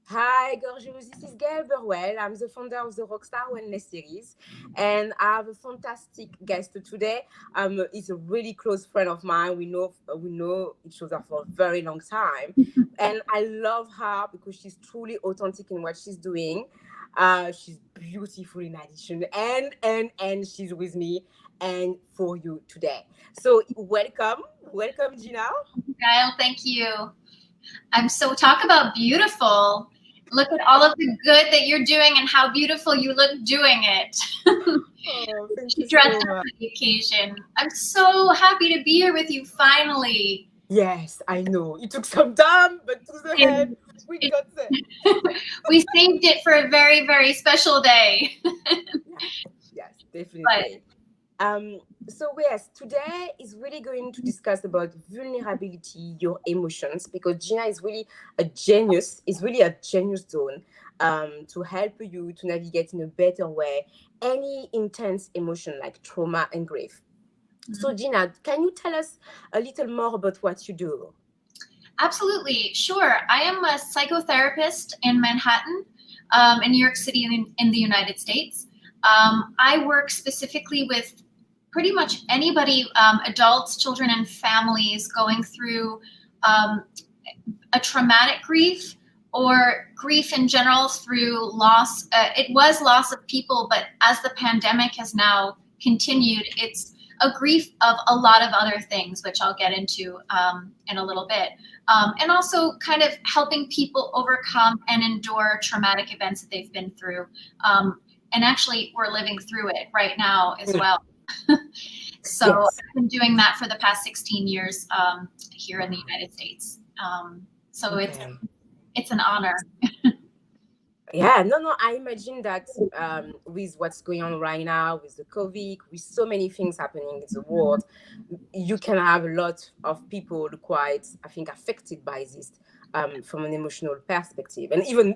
Hi, gorgeous. This is Gail Burwell. I'm the founder of the Rockstar Wellness series, and I have a fantastic guest today. He's a really close friend of mine. We know each other for a very long time, and I love her because she's truly authentic in what she's doing. She's beautiful in addition, and she's with me and for you today. So welcome, Gina. Kyle, thank you. I'm so talk about beautiful. Look at all of the good that you're doing and how beautiful you look doing it. Oh, thank She you dressed so up much. for the occasion. I'm so happy to be here with you finally. Yes, I know. It took some time, but to the It- end, we got there. we saved it for a very, very special day. Yeah, yes, But definitely. Um, so yes, today is really going to discuss about vulnerability, your emotions, because Gina is really a genius, is really a genius zone to help you to navigate in a better way any intense emotion like trauma and grief. So Gina, can you tell us a little more about what you do? absolutely, sure. I am a psychotherapist in Manhattan, in New York City, in the United States. I work specifically with pretty much anybody, adults, children, and families going through um, a traumatic grief or grief in general through loss. It was loss of people, but as the pandemic has now continued, it's a grief of a lot of other things, which I'll get into in a little bit. And also kind of helping people overcome and endure traumatic events that they've been through. And actually, we're living through it right now as Mm, well. So yes. I've been doing that for the past 16 years here in the United States. So Okay. it's an honor. Yeah, no, I imagine that with what's going on right now, with the COVID, with so many things happening in the world, you can have a lot of people quite, I think, affected by this from an emotional perspective. And even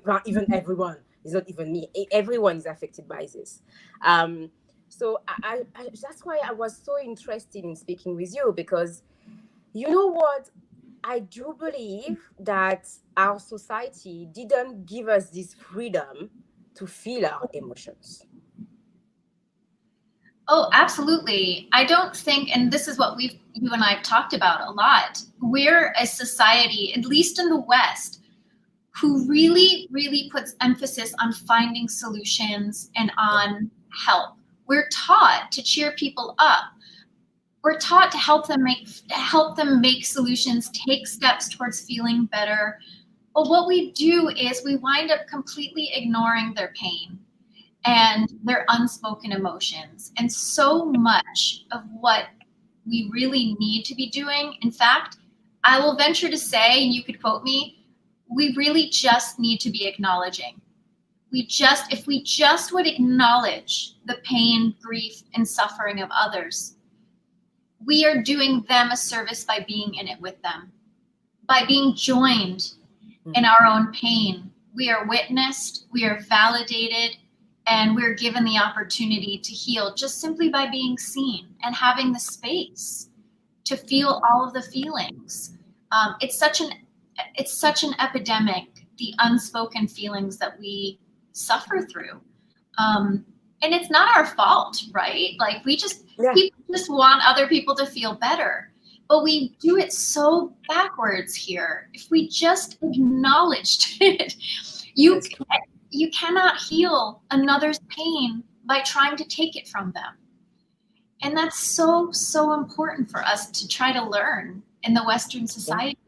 everyone, it's not even me, everyone is affected by this. Um, so that's why I was so interested in speaking with you because you know what? I do believe that our society didn't give us this freedom to feel our emotions. Oh, absolutely. I don't think, and this is what you and I have talked about a lot. We're a society, at least in the West, who really, really puts emphasis on finding solutions and Yeah. on help. We're taught to cheer people up. We're taught to help them make solutions, take steps towards feeling better. But what we do is we wind up completely ignoring their pain and their unspoken emotions. And so much of what we really need to be doing, in fact, I will venture to say, and you could quote me, we really just need to be acknowledging. If we just would acknowledge the pain, grief, and suffering of others, we are doing them a service by being in it with them, by being joined in Mhm. our own pain. We are witnessed, we are validated, and we're given the opportunity to heal just simply by being seen and having the space to feel all of the feelings. It's such an epidemic, the unspoken feelings that we suffer through. Um, and it's not our fault, right? Like Yeah. people just want other people to feel better. But we do it so backwards here. If we just acknowledged it, you That's true. you cannot heal another's pain by trying to take it from them. And that's so important for us to try to learn in the Western Yeah. society.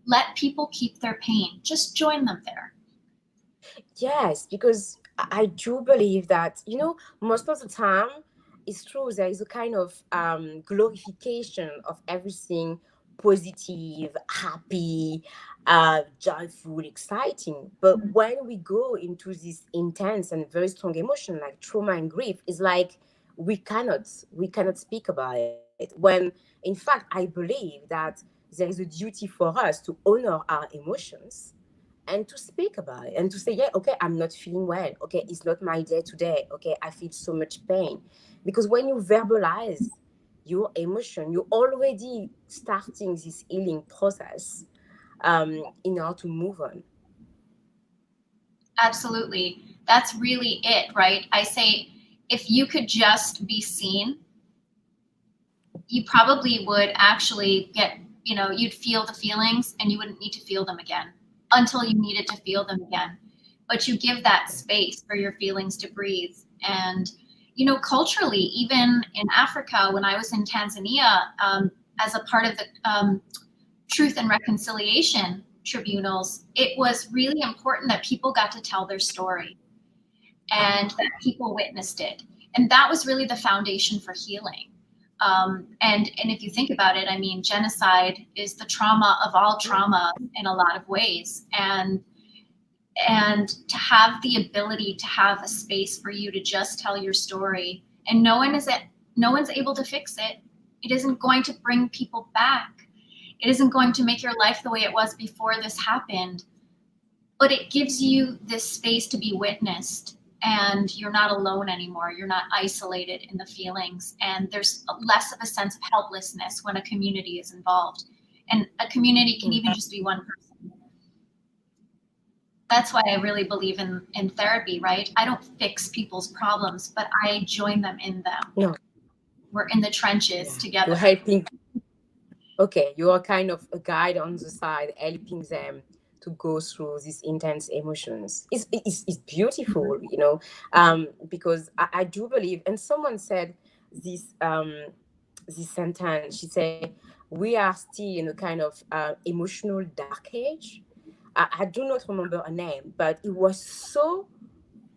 Let people keep their pain. Just join them there. Yes, because I do believe that, most of the time it's true, there is a kind of glorification of everything positive, happy, joyful, exciting. But when we go into this intense and very strong emotion like trauma and grief, it's like we cannot speak about it. When in fact I believe that there is a duty for us to honor our emotions and to speak about it and to say, yeah, okay, I'm not feeling well. Okay, it's not my day today. Okay, I feel so much pain. Because when you verbalize your emotion, you're already starting this healing process in order to move on. Absolutely. That's really it, right? I say if you could just be seen, you probably would actually get, you'd feel the feelings and you wouldn't need to feel them again until you needed to feel them again. But you give that space for your feelings to breathe. And, culturally, even in Africa, when I was in Tanzania, as a part of the Truth and Reconciliation tribunals, it was really important that people got to tell their story and that people witnessed it. And that was really the foundation for healing. And if you think about it, I mean, genocide is the trauma of all trauma in a lot of ways. And to have the ability to have a space for you to just tell your story, and no one's able to fix it. It isn't going to bring people back. It isn't going to make your life the way it was before this happened, but it gives you this space to be witnessed, and you're not alone anymore. You're not isolated in the feelings, and there's less of a sense of helplessness when a community is involved. And a community can even just be one person. That's why I really believe in therapy, right? I don't fix people's problems, but I join them in them. No. We're in the trenches together. You're helping. Okay, you are kind of a guide on the side, helping them to go through these intense emotions. It's beautiful, because I do believe, and someone said this sentence. She said, "We are still in a kind of emotional dark age." I do not remember her name, but it was so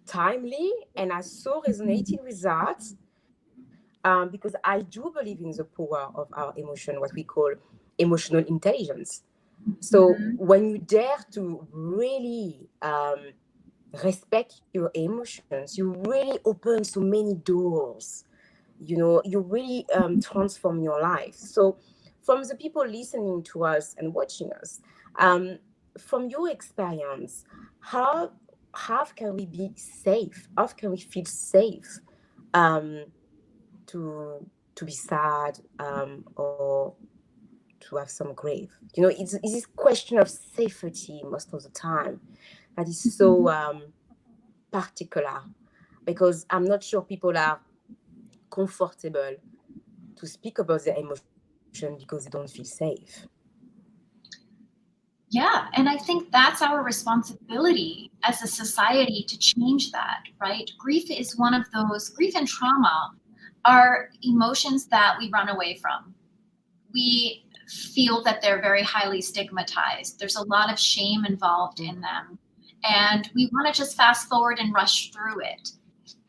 timely, and I so resonated with that. Because I do believe in the power of our emotion, what we call emotional intelligence. So when you dare to really respect your emotions, you really open so many doors. You really transform your life. So from the people listening to us and watching us, from your experience, how how can we be safe? How can we feel safe um, to be sad or to have some grief? It's this question of safety most of the time that is so particular, because I'm not sure people are comfortable to speak about their emotion because they don't feel safe. Yeah, and I think that's our responsibility as a society to change that, right? Grief and trauma are emotions that we run away from. We feel that they're very highly stigmatized. There's a lot of shame involved in them. And we want to just fast forward and rush through it.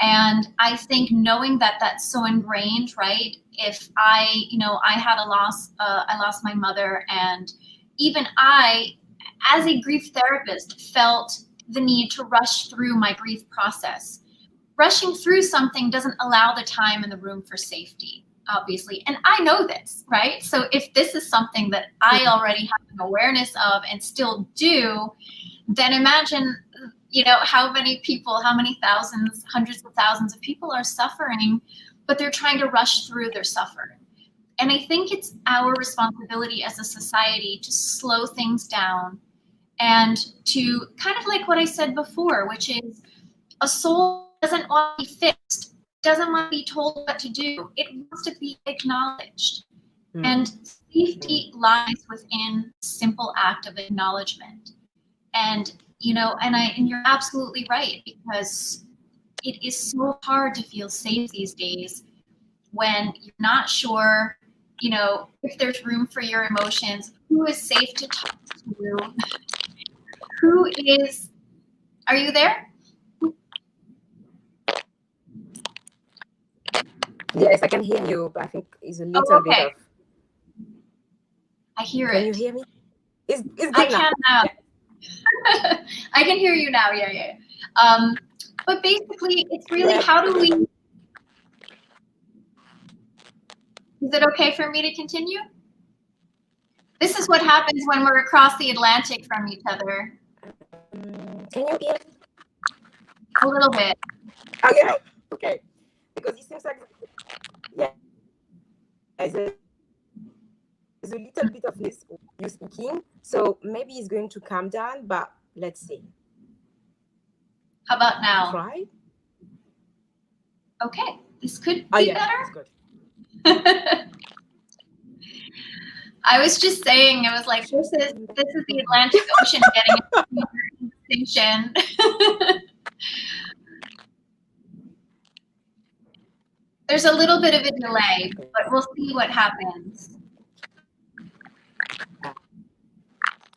And I think knowing that that's so ingrained, right? If I had a loss, I lost my mother, and even I, as a grief therapist, felt the need to rush through my grief process. Rushing through something doesn't allow the time and the room for safety, obviously. And I know this, right? So if this is something that I already have an awareness of and still do, then imagine, how many people, how many thousands, hundreds of thousands of people are suffering, but they're trying to rush through their suffering. And I think it's our responsibility as a society to slow things down and to kind of like what I said before, which is a soul doesn't want to be fixed, doesn't want to be told what to do. It wants to be acknowledged. And safety lies within a simple act of acknowledgement. And and you're absolutely right, because it is so hard to feel safe these days when you're not sure, if there's room for your emotions, who is safe to talk to, are you there? Yes, I can hear you, but I think it's a little Oh, bit okay. of. I hear Can it. you hear me? It's good I now. can now. Yeah. I can hear you now. Yeah. But basically, it's really Yeah. how do we. Is it okay for me to continue? This is what happens when we're across the Atlantic from each other. Can you hear? A little bit. Okay. Okay. Because it seems like, yeah, there's a little bit of this you speaking, so maybe it's going to calm down, but let's see. How about now? Try. Okay, this could Oh be yeah, it's better. good. I was just saying, it was like, this is the Atlantic Ocean getting into your conversation. There's a little bit of a delay, but we'll see what happens.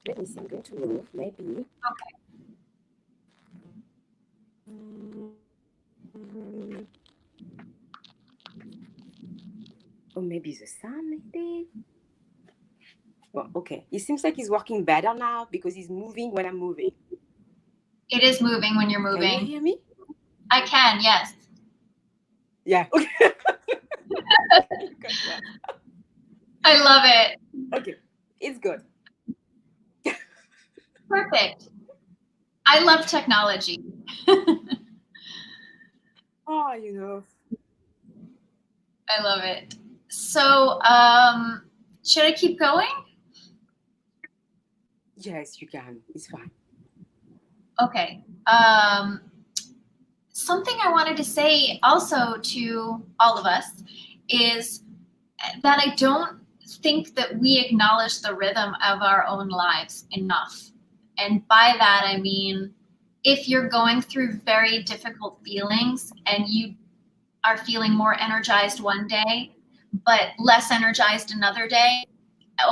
Let me see. I'm going to move. Maybe. Okay. Or maybe the sound, maybe. Well, okay. It seems like it's working better now because it's moving when I'm moving. It is moving when you're moving. Can you hear me? I can, yes. Yeah. Okay. I love it. Okay. It's good. Perfect. I love technology. Oh, you know. I love it. So, should I keep going? Yes, you can. It's fine. Okay. Something I wanted to say also to all of us is that I don't think that we acknowledge the rhythm of our own lives enough. And by that, I mean, if you're going through very difficult feelings and you are feeling more energized one day, but less energized another day,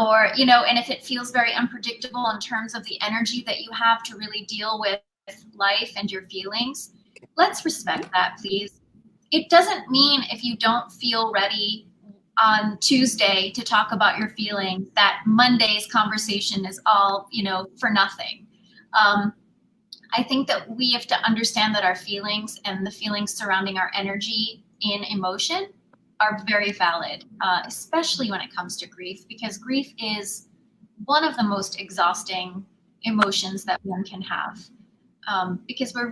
or, and if it feels very unpredictable in terms of the energy that you have to really deal with life and your feelings, let's respect that, please. It doesn't mean if you don't feel ready on Tuesday to talk about your feelings that Monday's conversation is all, for nothing. I think that we have to understand that our feelings and the feelings surrounding our energy in emotion are very valid, especially when it comes to grief, because grief is one of the most exhausting emotions that one can have, because we're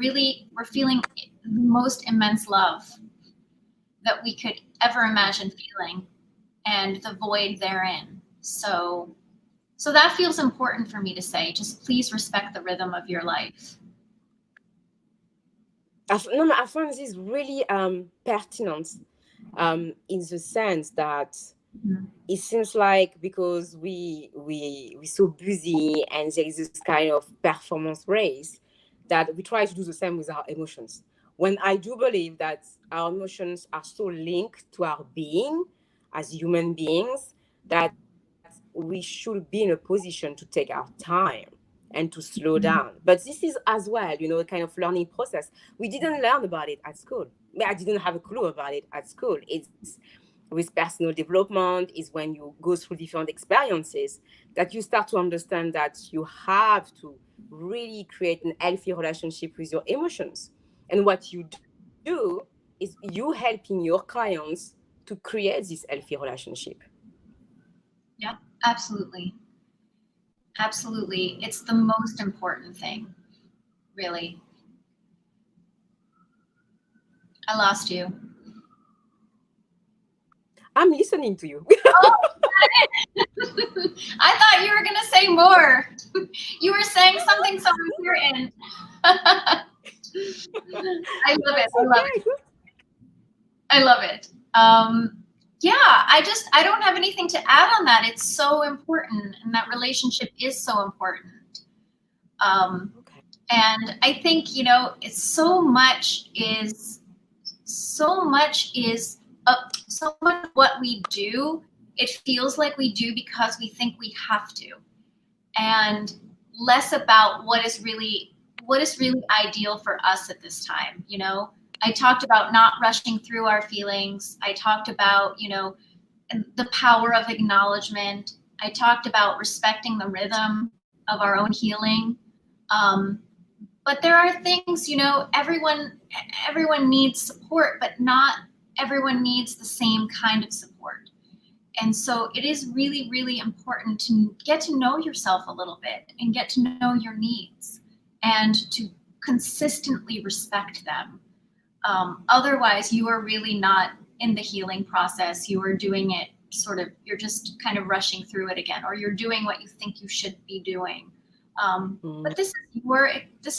feeling the most immense love that we could ever imagine feeling and the void therein. So that feels important for me to say. Just please respect the rhythm of your life. No, I find this really pertinent in the sense that it seems like because we're so busy and there is this kind of performance race that we try to do the same with our emotions. When I do believe that our emotions are so linked to our being as human beings that we should be in a position to take our time and to slow down. But this is as well, a kind of learning process. We didn't learn about it at school. I didn't have a clue about it at school. It's with personal development, is when you go through different experiences that you start to understand that you have to really create an healthy relationship with your emotions. And what you do is you helping your clients to create this healthy relationship. Yeah, absolutely. Absolutely. It's the most important thing, really. I lost you. I'm listening to you. Oh, I thought you were going to say more. You were saying something so important. I love it. I love it. I love it. Yeah, I don't have anything to add on that. It's so important, and that relationship is so important. Okay. And I think, it's so much what we do. It feels like we do because we think we have to, and less about what is really ideal for us at this time. I talked about not rushing through our feelings. I talked about, the power of acknowledgement. I talked about respecting the rhythm of our own healing. But there are things, everyone needs support, but not everyone needs the same kind of support. And so it is really, really important to get to know yourself a little bit and get to know your needs and to consistently respect them. Otherwise, you are really not in the healing process. You are doing it you're just kind of rushing through it again, or you're doing what you think you should be doing. But this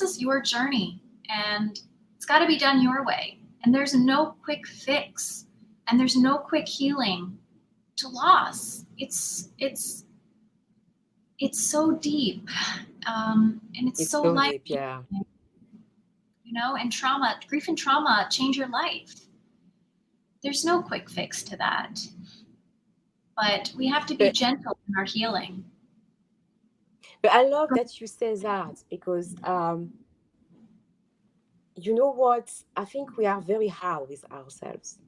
is your journey, and it's got to be done your way. And there's no quick fix, and there's no quick healing to loss. It's so deep, and it's It's so so life, deep, yeah. and grief and trauma change your life. There's no quick fix to that, but we have to be But gentle in our healing. but I love that you say that because you know what? I think we are very hard with ourselves.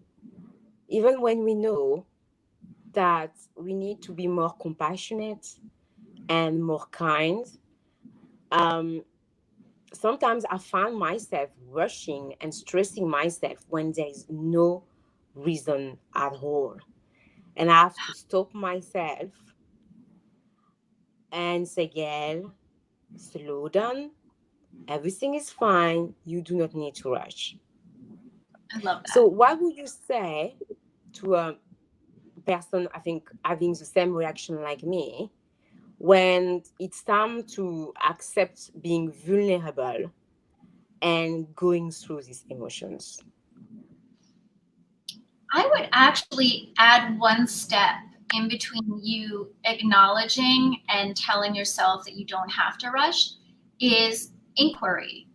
Even when we know that we need to be more compassionate and more kind, um, sometimes I find myself rushing and stressing myself when there is no reason at all. And I have to stop myself and say, Gail, slow down. Everything is fine. You do not need to rush. I love So, that. what would you say to a person, I think, having the same reaction like me, when it's time to accept being vulnerable and going through these emotions? I would actually add one step in between you acknowledging and telling yourself that you don't have to rush is inquiry.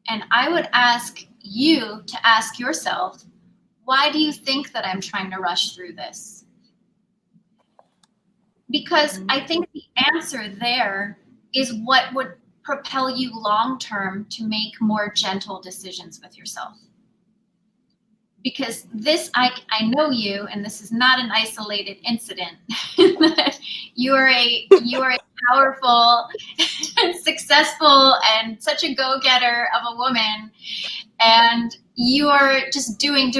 And I would ask you to ask yourself, why do you think that I'm trying to rush through this? Because I Mm. think the answer there is what would propel you long term to make more gentle decisions with yourself. Because I know you, and this is not an isolated incident. You are a powerful, successful, and such a go-getter of a woman, and you are just doing,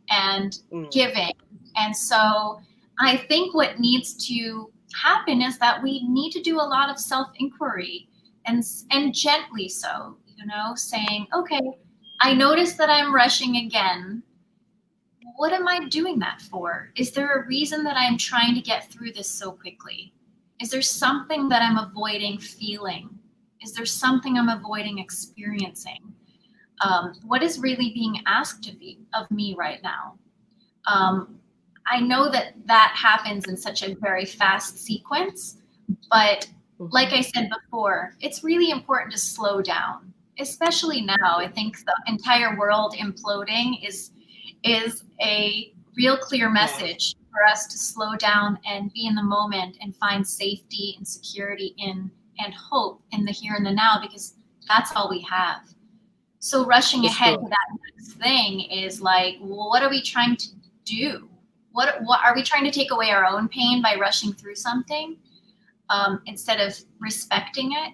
and Mm. giving. And so I think what needs to happen is that we need to do a lot of self-inquiry, and gently so, saying, okay, I notice that I'm rushing again. What am I doing that for? Is there a reason that I'm trying to get through this so quickly? Is there something that I'm avoiding feeling? Is there something I'm avoiding experiencing? What is really being asked of me right now? Um, I know that that happens in such a very fast sequence, but like I Mhm. said before, it's really important to slow down, especially now. I Yeah. think the entire world imploding is a real clear Yeah. message for us to slow down and be in the moment and find safety and security in and hope in the here and the now, because that's all we have. So rushing It's ahead to true. that next thing is like, well, what are we trying to do? What are we trying to take away our own pain by rushing through something, instead of respecting it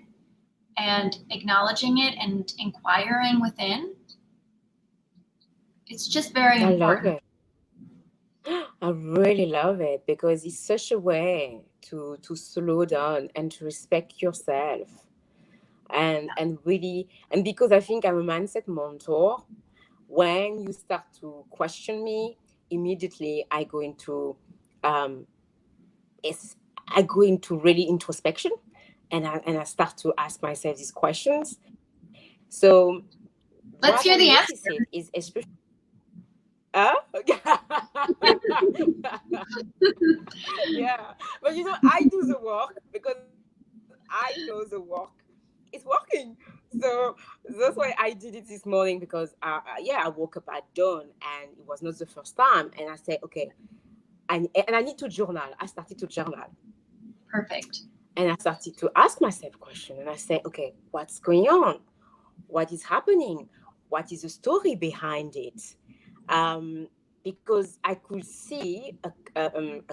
and acknowledging it and inquiring within? It's just very I love important. it. I really love it because it's such a way to slow down and to respect yourself and really, and because I think I'm a mindset mentor, when you start to question me, immediately um it's I go into really introspection, and I start to ask myself these questions. So what Let's I hear the notice answer. it is especially uh? Yeah, but I do the work because I know the work is working. So that's why I did it this morning, because yeah, I woke up at dawn and it was not the first time, and I said, okay, and I need to journal. I started to journal, Perfect. and I started to ask myself questions, and I said, okay, what's going on? What is happening? What is the story behind it? um, because I could see a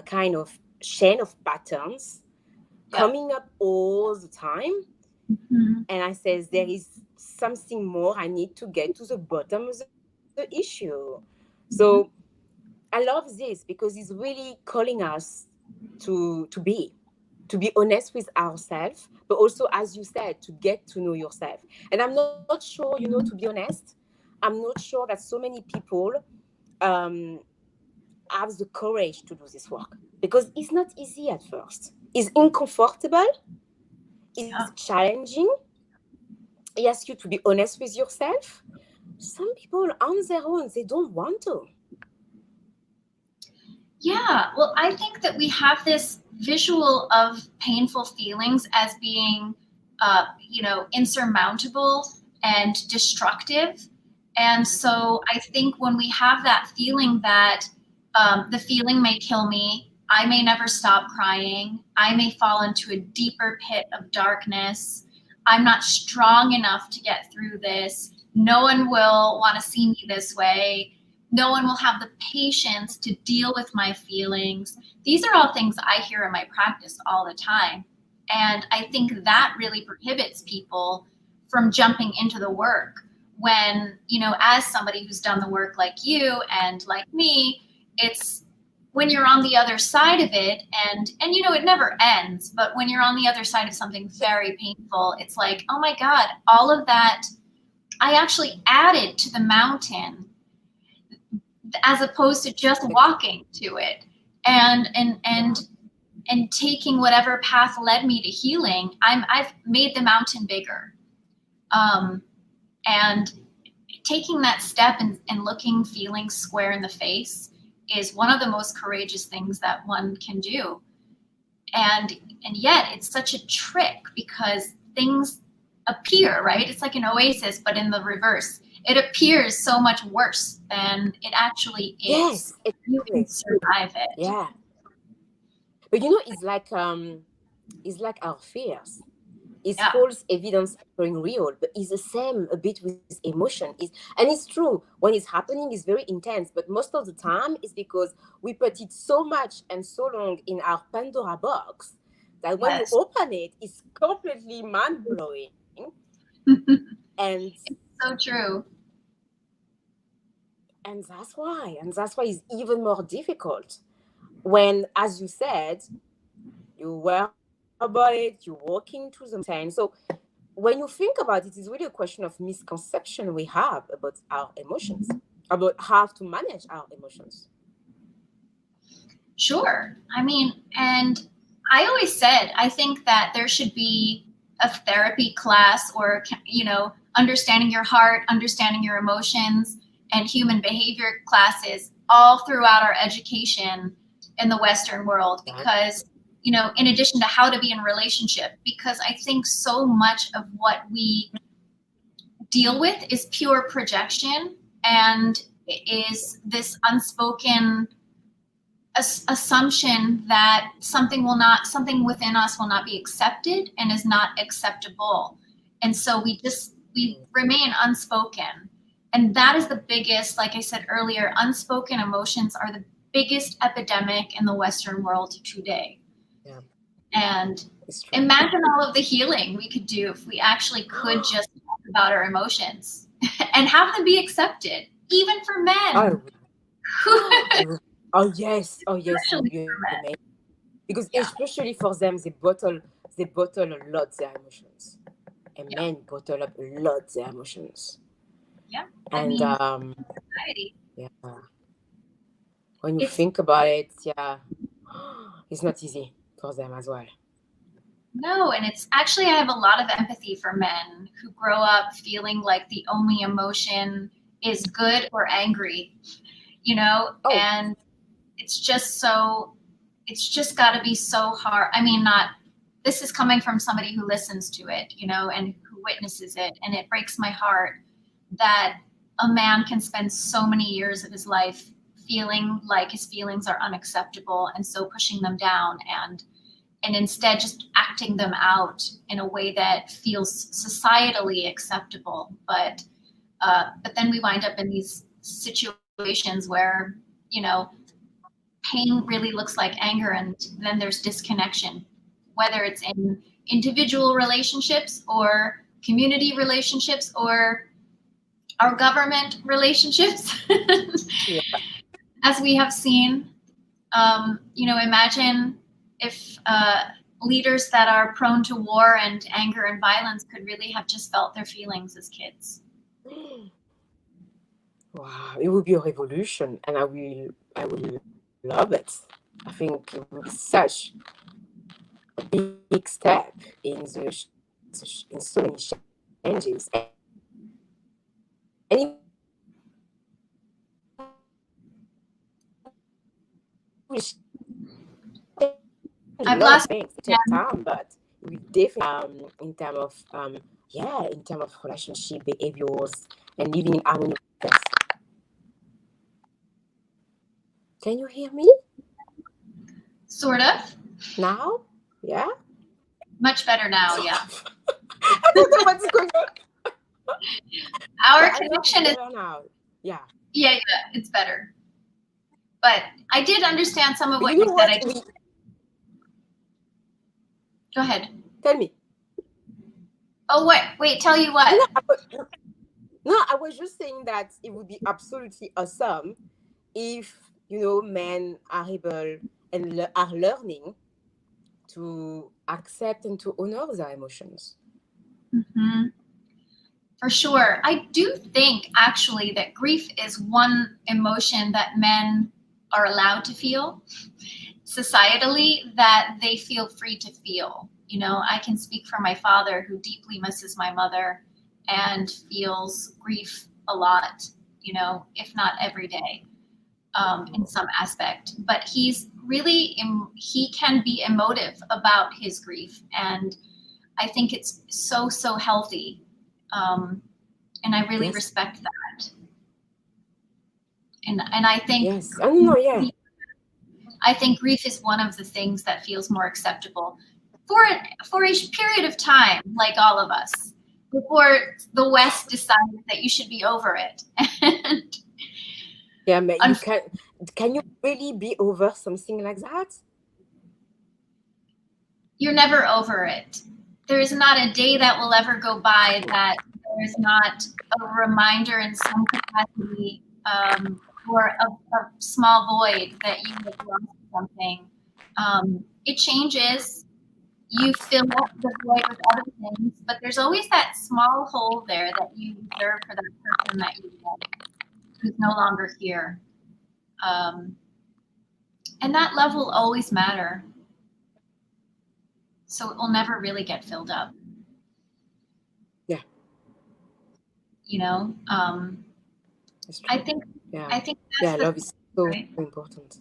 kind of chain of patterns Yep. coming up all the time. Mhm. And I says, there is something more. I need to get to the bottom of the issue. So I love this because it's really calling us to be honest with ourselves, but also, as you said, to get to know yourself. And I'm not sure, to be honest, I'm not sure that so many people um, have the courage to do this work, because it's not easy at first. It's uncomfortable. It's Yeah. challenging. I ask you to be honest with yourself. Some people on their own, they don't want to. Yeah, well, I think that we have this visual of painful feelings as being, insurmountable and destructive. And so I think when we have that feeling that the feeling may kill me, I may never stop crying, I may fall into a deeper pit of darkness, I'm not strong enough to get through this, no one will want to see me this way, no one will have the patience to deal with my feelings. These are all things I hear in my practice all the time. And I think that really prohibits people from jumping into the work when, as somebody who's done the work like you and like me, it's when you're on the other side of it and it never ends, but when you're on the other side of something very painful, it's like, oh my God, all of that I actually added to the mountain as opposed to just walking to it and taking whatever path led me to healing. I've made the mountain bigger, and taking that step and looking feelings square in the face is one of the most courageous things that one can do. And yet it's such a trick because things appear, right? It's like an oasis, but in the reverse. It appears so much worse than it actually is. Yes, You can exactly. survive it. Yeah. But it's like our fears. It's Yeah. false evidence appearing real, but it's the same a bit with emotion. And it's true, when it's happening, it's very intense, but most of the time it's because we put it so much and so long in our Pandora box that when you Yes. open it, it's completely mind blowing. And So true. and that's why it's even more difficult when, as you said, you aware about it, you're walking through the mountain. So when you think about it, it's really a question of misconception we have about our emotions, about how to manage our emotions. Sure. I mean, and I always said, I think that there should be a therapy class or, understanding your heart, understanding your emotions, and human behavior classes all throughout our education in the Western world Right? because, in addition to how to be in a relationship, because I think so much of what we deal with is pure projection and is this unspoken assumption that something within us will not be accepted and is not acceptable, and so we remain unspoken, and that is the biggest, like I said earlier, unspoken emotions are the biggest epidemic in the Western world today. Yeah, And it's true. imagine all of the healing we could do if we actually could just talk about our emotions and have them be accepted, even for men. Oh, oh yes, it would Especially be for amazing. men. Because Yeah. especially for them, they bottle a lot their emotions. And Yeah. men bottle up a lot their emotions. Yeah. I And mean, society. yeah, when you It's think about it, yeah, it's not easy for them as well. no, and it's actually, I have a lot of empathy for men who grow up feeling like the only emotion is good or angry, Oh, and it's just so, it's just got to be so hard. I mean, not, this is coming from somebody who listens to it, and who witnesses it. And it breaks my heart that a man can spend so many years of his life feeling like his feelings are unacceptable and so pushing them down and instead just acting them out in a way that feels societally acceptable. But then we wind up in these situations where, you know, pain really looks like anger, and then there's disconnection, whether it's in individual relationships or community relationships or our government relationships, yeah. as we have seen. Imagine if leaders that are prone to war and anger and violence could really have just felt their feelings as kids. Wow, it would be a revolution, and I will love it. I think it would be such a big step in so many shapes. changes, and it will change a lot of things at the time, but it will change a lot of things. It will definitely I've lost again. in terms of relationship behaviors and living in harmony with others. Can you hear me Sort of. now? Yeah. Much better now, yeah. I don't know what's going on, Our but I hope it's connection is, better now. Yeah. yeah, it's better. But I did understand some of But what you you know said. what? I just, go ahead. Tell me. Oh, what? Wait, tell you No, what? no, I was just saying that it would be absolutely awesome if men are able and are learning to accept and to honor their emotions. Hmm. For sure. I do think actually that grief is one emotion that men are allowed to feel societally, that they feel free to feel. You know, I can speak for my father, who deeply misses my mother and feels grief a lot, you know, if not every day, in some aspect. But he's really, he can be emotive about his grief. And I think it's so, so healthy. And I really Yes. respect that. And I think Yes. I don't know. Yeah. I think grief is one of the things that feels more acceptable for a period of time, like all of us, before the West decides that you should be over it. And Yeah. But can you really be over something like that? you're never over it. There is not a day that will ever go by that there is not a reminder in some capacity, or a small void that you have lost something. It changes. You fill up the void with other things, but there's always that small hole there that you reserve for that person that you love, who's no longer here. Um, and that love will always matter. So it will never really get filled up. Yeah. You know, It's I true. think Yeah. I think that's Yeah. the Love thing, is so right? important.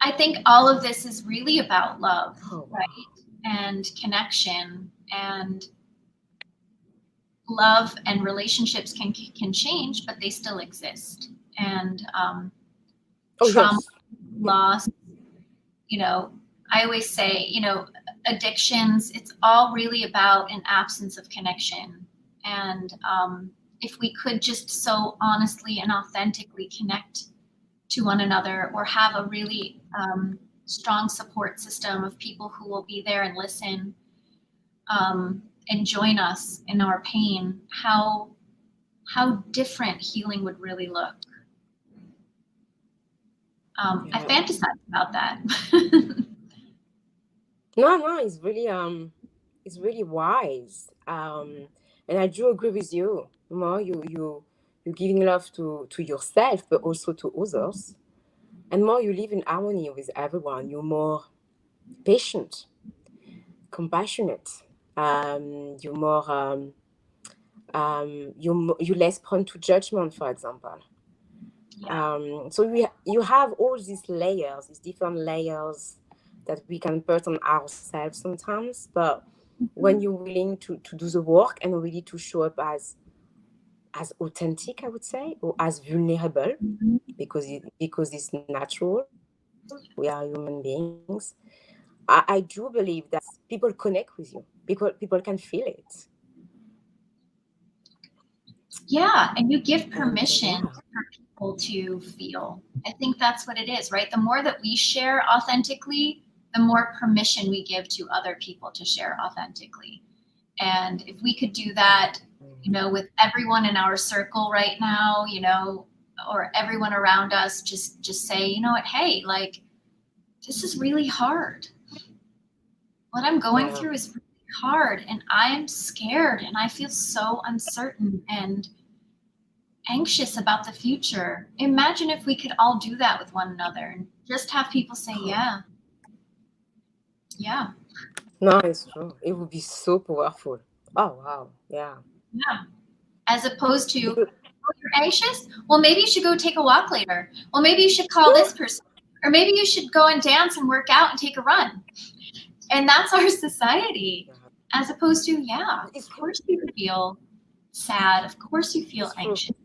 I think all of this is really about love, Oh right? wow. And connection, and love and relationships can change, but they still exist. And Oh trauma, yes. Yeah. loss, you know, I always say, you know, addictions, it's all really about an absence of connection. And if we could just so honestly and authentically connect to one another, or have a really strong support system of people who will be there and listen, and join us in our pain, how different healing would really look. I Yeah. fantasize about that. No, no, it's really wise. And I do agree with you. More you giving love to yourself, but also to others. And more you live in harmony with everyone. You're more patient, compassionate. You're more you less prone to judgment, for example. Yeah. So you have all these layers, these different layers that we can put on ourselves sometimes. But when Mhm. you're willing to do the work and really to show up as authentic, I would say, or as vulnerable, Mhm. because it's natural. We are human beings. I do believe that people connect with you. People can feel it, Yeah, and you give and permission yeah, for people to feel. I think that's what it is, right? The more that we share authentically, the more permission we give to other people to share authentically. And if we could do that, you know, with everyone in our circle right now, you know, or everyone around us, just say, you know what, hey, like, this is really hard. What I'm going yeah, through is really hard, and I am scared, and I feel so uncertain and anxious about the future. Imagine if we could all do that with one another and just have people say, oh, yeah, yeah. no, it's true. It would be so powerful. Oh wow, yeah. Yeah. As opposed to, Because oh, you're anxious? Well, maybe you should go take a walk later. Well, maybe you should call this person. Or maybe you should go and dance and work out and take a run. And that's our society. yeah, As opposed to, yeah, it's of true. course you feel sad. Of course you feel It's true. anxious.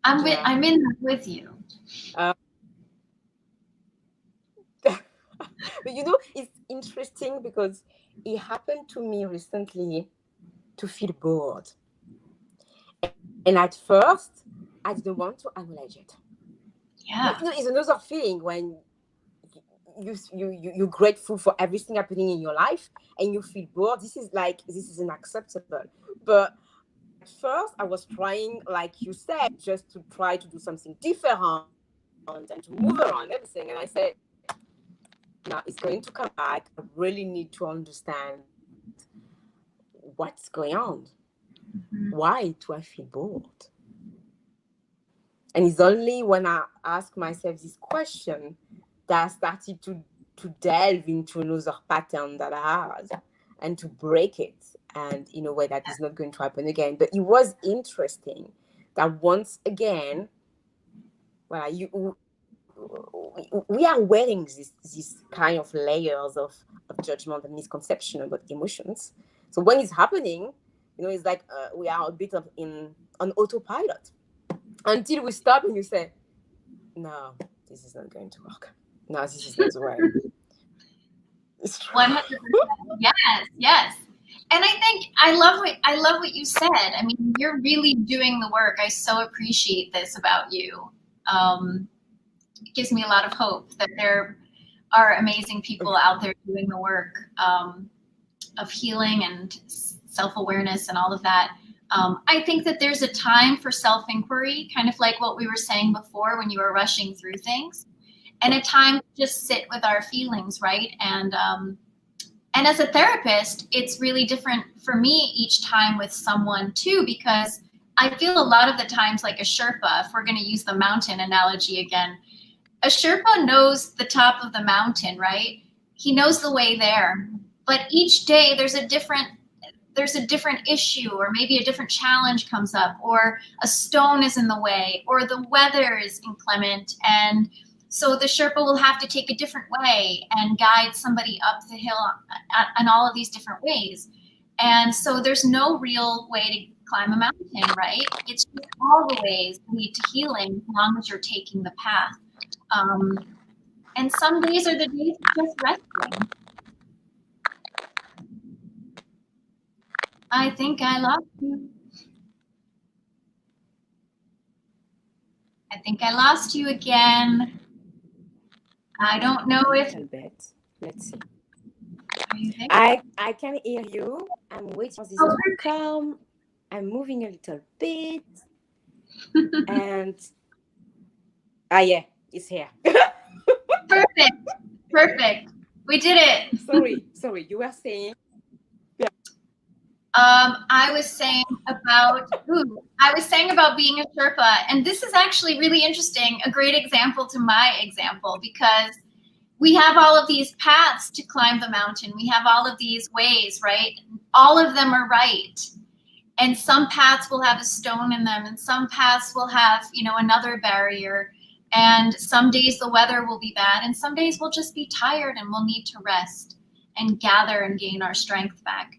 Yeah. I'm in that with you. Uh, but it's interesting because it happened to me recently to feel bored. And at first, I didn't want to acknowledge it. Yeah. It's another feeling when you're grateful for everything happening in your life and you feel bored. This is unacceptable. But at first, I was trying, like you said, just to try to do something different and to move around everything. And I said, now it's going to come back. I really need to understand what's going on. Mhm. Why do I feel bored? And it's only when I ask myself this question that I started to delve into another pattern that I had and to break it, and in a way that is not going to happen again. But it was interesting that once again, well, we are wearing this kind of layers of judgment and misconception about emotions. So when it's happening, it's like we are a bit of in on autopilot until we stop and you say, no, this is not going to work. No, this is not the way. It's true. 100%. Yes, yes. And I think I love what you said. I mean, you're really doing the work. I so appreciate this about you. It gives me a lot of hope that there are amazing people out there doing the work of healing and self-awareness and all of that. I think that there's a time for self-inquiry, kind of like what we were saying before when you were rushing through things, and a time to just sit with our feelings, right? And as a therapist, it's really different for me each time with someone too, because I feel a lot of the times like a Sherpa, if we're going to use the mountain analogy again, a Sherpa knows the top of the mountain, right? He knows the way there. But each day there's a different issue, or maybe a different challenge comes up, or a stone is in the way, or the weather is inclement, and so the Sherpa will have to take a different way and guide somebody up the hill in all of these different ways. And so there's no real way to climb a mountain, right? It's just all the ways lead to healing as long as you're taking the path. Um, and some days are the days of just resting. I think I lost you. I think I lost you again. I don't know A if, little bit. Let's see. are you there? I can hear you. I'm waiting for this Oh, to come. I'm moving a little bit. And yeah, it's here. perfect. Perfect. We did it. Sorry. You were saying, I was saying I was saying about being a Sherpa, and this is actually really interesting, a great example to my example, because we have all of these paths to climb the mountain. We have all of these ways, right? All of them are right. And some paths will have a stone in them, and some paths will have, another barrier. And some days the weather will be bad, and some days we'll just be tired and we'll need to rest and gather and gain our strength back.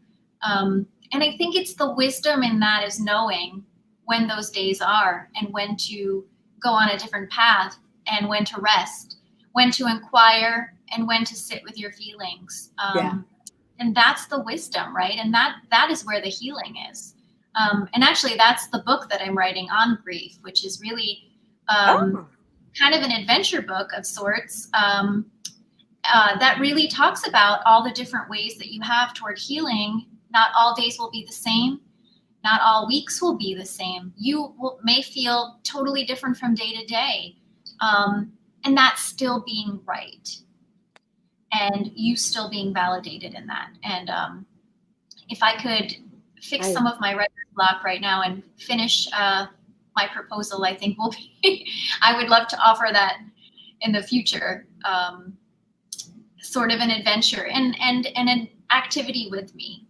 And I think it's the wisdom in that is knowing when those days are, and when to go on a different path, and when to rest, when to inquire, and when to sit with your feelings. yeah. And that's the wisdom, right? And that is where the healing is. And actually, that's the book that I'm writing on grief, which is really Oh, kind of an adventure book of sorts, that really talks about all the different ways that you have toward healing. Not all days will be the same. Not all weeks will be the same. May feel totally different from day to day. And that's still being right. And you still being validated in that. And if I could fix I some of my writer's block right now and finish my proposal, I think will be, I would love to offer that in the future. Sort of an adventure and an activity with me.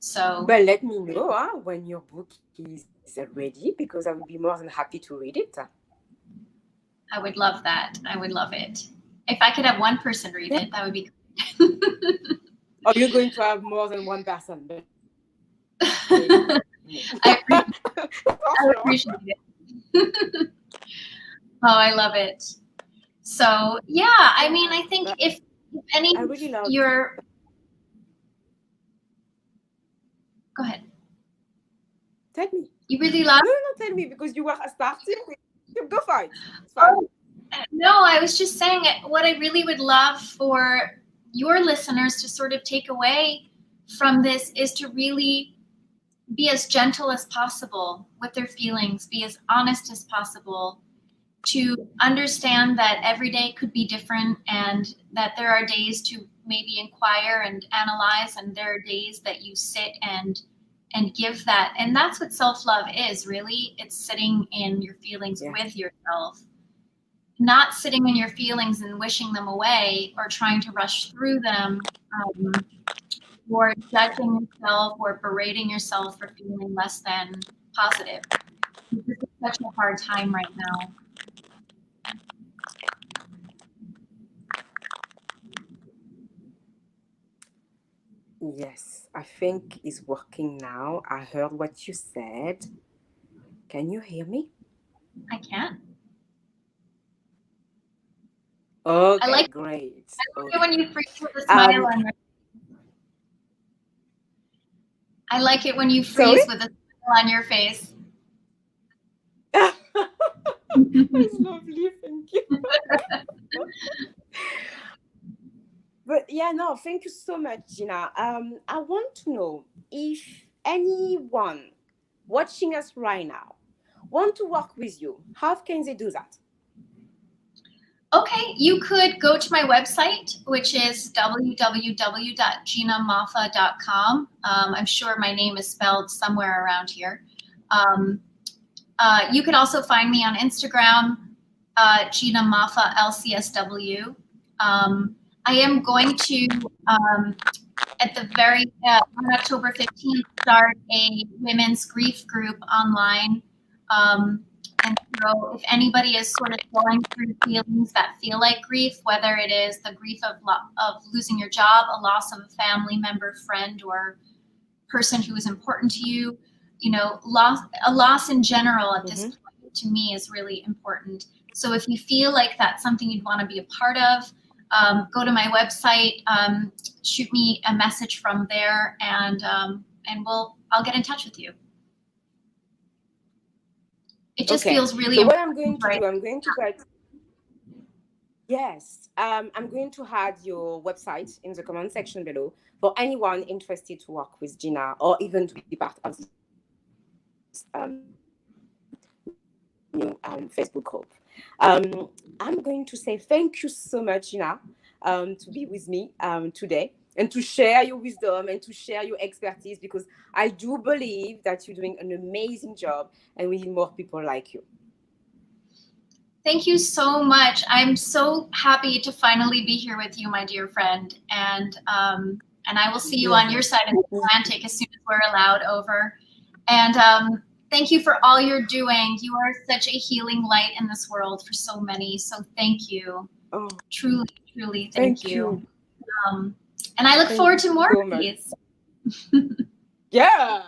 So But let me know when your book is ready because I will be more than happy to read it. I would love that. I would love it. If I could have one person read Yeah. it, that would be great. Or you're going to have more than one person, but maybe more. I appreciate, For sure. I appreciate it. Oh, I love it. So yeah, I Yeah, mean, I but think if any I of really love. your, go ahead. Tell me. You really love. No, no, no, tell me because you were starting with. Go for it. It's fine. Oh, no, I was just saying what I really would love for your listeners to sort of take away from this is to really be as gentle as possible with their feelings, be as honest as possible, to understand that every day could be different and that there are days to maybe inquire and analyze, and there are days that you sit and give that. And that's what self-love is, really. It's sitting in your feelings Yeah. with yourself, not sitting in your feelings and wishing them away or trying to rush through them, or judging yourself or berating yourself for feeling less than positive. This is such a hard time right now. Yes, I think it's working now. I heard what you said. Can you hear me? I can't. I Okay, like great. it when Okay. you freeze with a smile Um, on your. I like it when you sorry? freeze with a smile on your face. It's lovely, thank you. But yeah, no, thank you so much, Gina. I want to know if anyone watching us right now want to work with you, how can they do that? Okay, you could go to my website, which is www.ginamoffa.com. I'm sure my name is spelled somewhere around here. Um, you can also find me on Instagram, Gina Moffa LCSW. I am going to, at the very, on October 15th, start a women's grief group online. And so if anybody is sort of going through feelings that feel like grief, whether it is the grief of losing your job, a loss of a family member, friend, or person who is important to you, a loss in general at this Mm-hmm. point to me is really important. So if you feel like that's something you'd want to be a part of, go to my website, shoot me a message from there, and I'll get in touch with you. It just Okay. feels really So what I'm going important, to right? do, I'm going to put yes, I'm going to add your website in the comment section below for anyone interested to work with Gina or even to be part of this new Facebook group. I'm going to say thank you so much, Gina, to be with me today and to share your wisdom and to share your expertise because I do believe that you're doing an amazing job and we need more people like you. Thank you so much. I'm so happy to finally be here with you, my dear friend, and I will see you on your side of the Atlantic as soon as we're allowed over. And thank you for all you're doing. You are such a healing light in this world for so many. So thank you. Oh, Truly, truly, thank thank you. you. Um, and I look Thank forward you to more so of much. these. Yeah.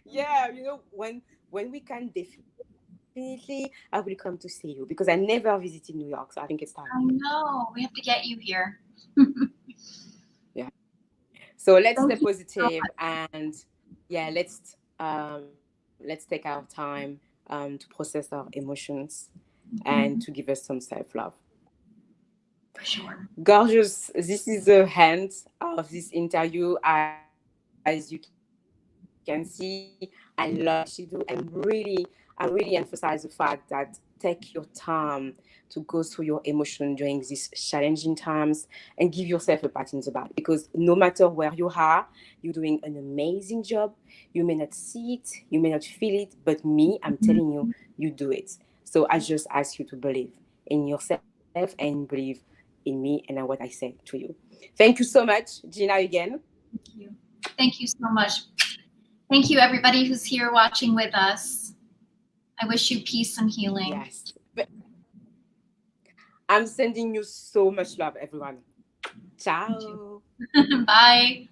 Yeah, when we can definitely I will come to see you because I never visited New York, so I think it's time. I know. We have to get you here. Yeah. So let's stay Thank you so positive much. and yeah, let's take our time to process our emotions and to Mhm. give us some self-love. For sure. Gorgeous. This is the end of this interview. As you can see, I love what she do, and I really emphasize the fact that take your time to go through your emotion during these challenging times and give yourself a pat in the back because no matter where you are, you're doing an amazing job. You may not see it, you may not feel it, but me, I'm telling you, you do it. So I just ask you to believe in yourself and believe in me and what I say to you. Thank you so much, Gina, again. Thank you. Thank you so much. Thank you, everybody who's here watching with us. I wish you peace and healing. Yes. I'm sending you so much love, everyone. Ciao. Bye.